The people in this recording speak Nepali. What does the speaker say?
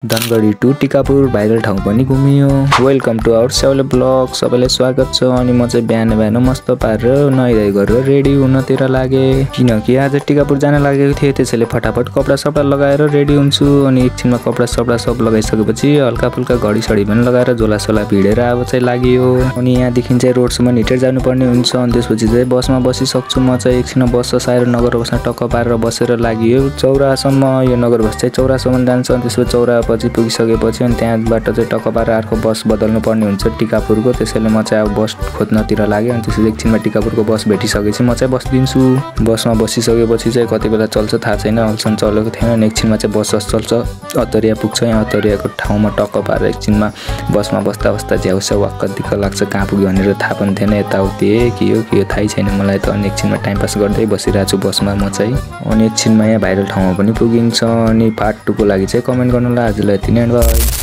धनगढी टु टिकापुर भाइरल ठाउँ पनि घुमियो। वेलकम टु आवर सेवले ब्लग। सबैलाई स्वागत छ। अनि म चाहिँ बिहान बिहान मस्त पारेर नुहाइधुवाइ गरेर रेडी हुनतिर लागे, किनकि आज टिकापुर जान लागेको थिएँ। त्यसैले फटाफट कपडा सपडा लगाएर रेडी हुन्छु। अनि एकछिनमा कपडा सपडा सब लगाइसकेपछि हल्का फुल्का घडी सडी पनि लगाएर झोला सोला भिडेर अब चाहिँ लाग्यो। अनि यहाँदेखि चाहिँ रोडसम्म हिँडेर जानुपर्ने हुन्छ। अनि त्यसपछि चाहिँ बसमा बसिसक्छु। म चाहिँ एकछिनमा बस साएर नगर बसमा टक्क पारेर बसेर लाग्यो चौरासम्म। यो नगर बस चाहिँ चौरासम्म जान्छ। अनि त्यसपछि चौरापछि पुगिसकेपछि अनि त्यहाँबाट चाहिँ टक्क पारेर अर्को बस बदल्नु पर्ने हुन्छ टिकापुरको। त्यसैले म चाहिँ अब बस खोज्नतिर लागेँ। अनि त्यसपछि एकछिनमा टिकापुरको बस भेटिसकेपछि म चाहिँ बसिदिन्छु। बसमा बसिसकेपछि चाहिँ कति बेला चल्छ थाहा छैन, अहिलेसम्म चलेको थिएन। अनि एकछिनमा चाहिँ बस चल्छ, अतरिया पुग्छ। यहाँ अतरियाको ठाउँमा टक्क पारेर एकछिनमा बसमा बस्दा बस्दा झ्याउस्याउ वाक्क दिक्क लाग्छ, कहाँ पुग्यो भनेर थाहा पनि थिएन। यताउति के हो थाहै छैन मलाई त। अनि एकछिनमा टाइम पास गर्दै बसिरहेको छु बसमा म चाहिँ। अनि एकछिनमा यहाँ भाइरल ठाउँमा पनि पुगिन्छ। अनि पार्ट 2 को लागि चाहिँ कमेन्ट गर्नुलाई आजलाई यति नै, बाइ।